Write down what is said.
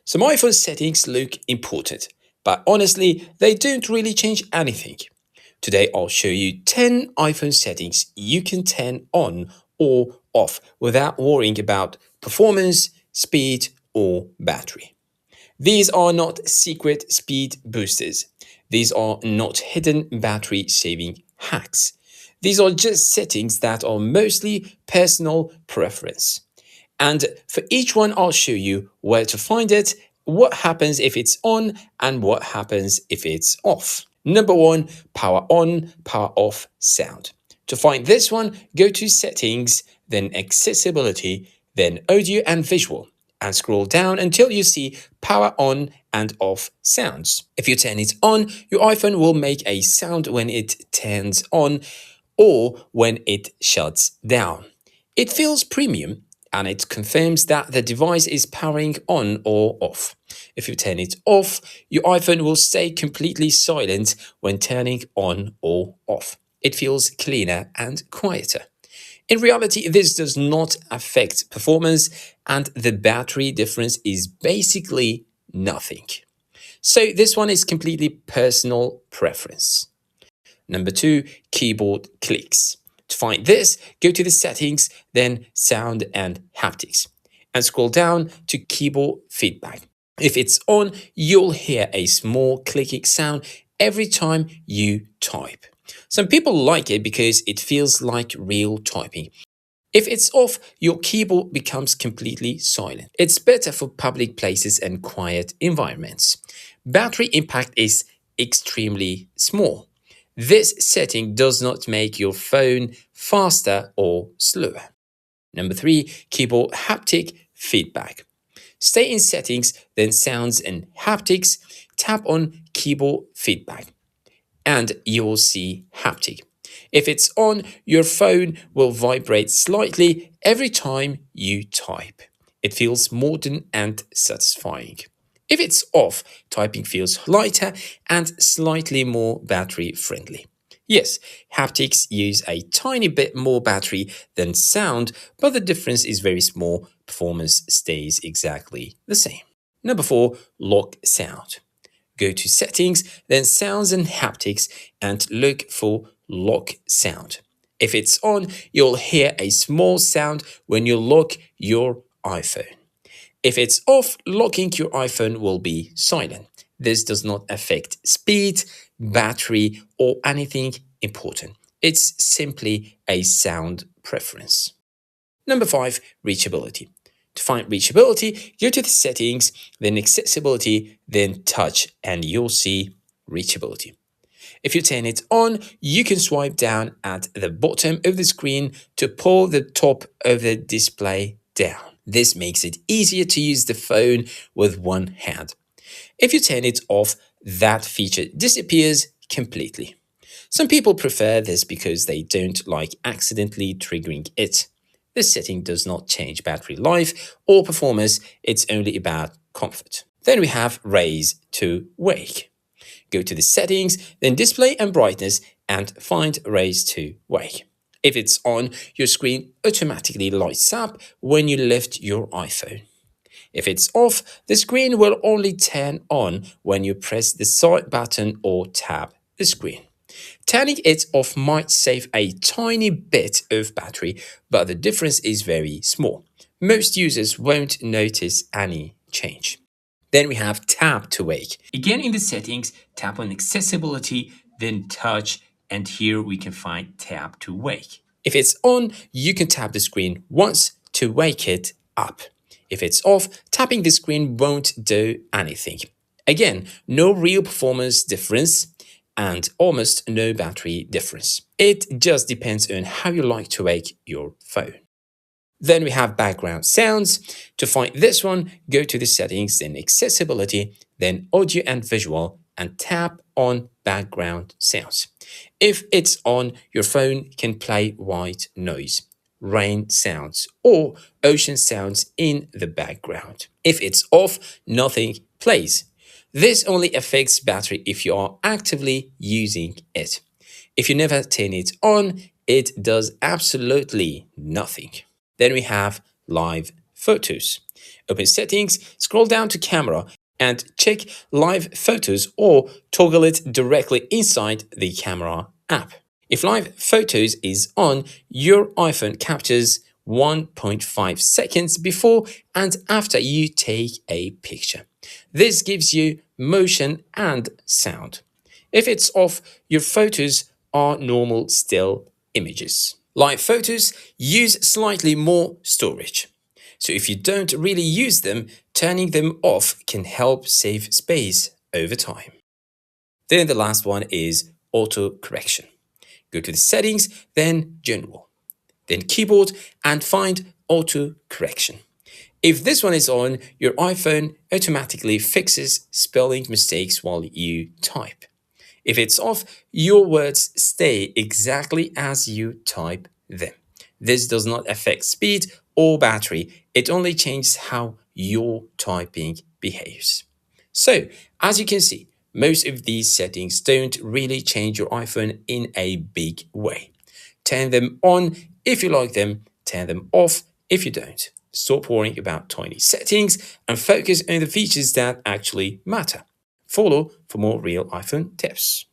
Some iPhone settings look important, but honestly, they don't really change anything. Today, I'll show you 10 iPhone settings you can turn on or off without worrying about performance, speed, or battery. These are not secret speed boosters. These are not hidden battery saving hacks. These are just settings that are mostly personal preference. And for each one, I'll show you where to find it, what happens if it's on, and what happens if it's off. Number one, power on, power off sound. To find this one, go to settings, then accessibility, then audio and visual, and scroll down until you see power on and off sounds. If you turn it on, your iPhone will make a sound when it turns on or when it shuts down. It feels premium and it confirms that the device is powering on or off. If you turn it off, your iPhone will stay completely silent when turning on or off. It feels cleaner and quieter. In reality, this does not affect performance and the battery difference is basically nothing. So this one is completely personal preference. Number two, keyboard clicks. To find this, go to the settings, then sound and haptics, and scroll down to keyboard feedback. If it's on, you'll hear a small clicking sound every time you type. Some people like it because it feels like real typing. If it's off, your keyboard becomes completely silent. It's better for public places and quiet environments. Battery impact is extremely small. This setting does not make your phone faster or slower. Number three, keyboard haptic feedback. Stay in settings, then sounds and haptics, tap on keyboard feedback, and you will see haptic. If it's on, your phone will vibrate slightly every time you type. It feels modern and satisfying. If it's off, typing feels lighter and slightly more battery friendly. Yes, haptics use a tiny bit more battery than sound, but the difference is very small. Performance stays exactly the same. Number four, lock sound. Go to settings, then sounds and haptics, and look for lock sound. If it's on, you'll hear a small sound when you lock your iPhone. If it's off, locking your iPhone will be silent. This does not affect speed, battery, or anything important. It's simply a sound preference. Number five, reachability. To find reachability, go to the settings, then accessibility, then touch, and you'll see reachability. If you turn it on, you can swipe down at the bottom of the screen to pull the top of the display down. This makes it easier to use the phone with one hand. If you turn it off, that feature disappears completely. Some people prefer this because they don't like accidentally triggering it. This setting does not change battery life or performance, it's only about comfort. Then we have raise to wake. Go to the settings, then display and brightness, and find raise to wake. If it's on, your screen automatically lights up when you lift your iPhone. If it's off, the screen will only turn on when you press the side button or tap the screen. Turning it off might save a tiny bit of battery, but the difference is very small. Most users won't notice any change. Then we have tap to wake. Again, in the settings, tap on accessibility, then touch, and here we can find tap to wake. If it's on, you can tap the screen once to wake it up. If it's off, tapping the screen won't do anything. Again, no real performance difference and almost no battery difference. It just depends on how you like to wake your phone. Then we have background sounds. To find this one, go to the settings, then accessibility, then audio and visual, and tap on background sounds. If it's on, your phone can play white noise, rain sounds, or ocean sounds in the background. If it's off, nothing plays. This only affects battery if you are actively using it. If you never turn it on, it does absolutely nothing. Then we have live photos. Open Settings, scroll down to Camera, and check Live Photos or toggle it directly inside the Camera app. If Live Photos is on, your iPhone captures 1.5 seconds before and after you take a picture. This gives you motion and sound. If it's off, your photos are normal still images. Live photos use slightly more storage. So if you don't really use them, turning them off can help save space over time. Then the last one is auto correction. Go to the settings, then general, then keyboard, and find auto correction. If this one is on, your iPhone automatically fixes spelling mistakes while you type. If it's off, your words stay exactly as you type them. This does not affect speed or battery, it only changes how your typing behaves. So, as you can see, most of these settings don't really change your iPhone in a big way. Turn them on if you like them, turn them off if you don't. Stop worrying about tiny settings and focus on the features that actually matter. Follow for more real iPhone tips.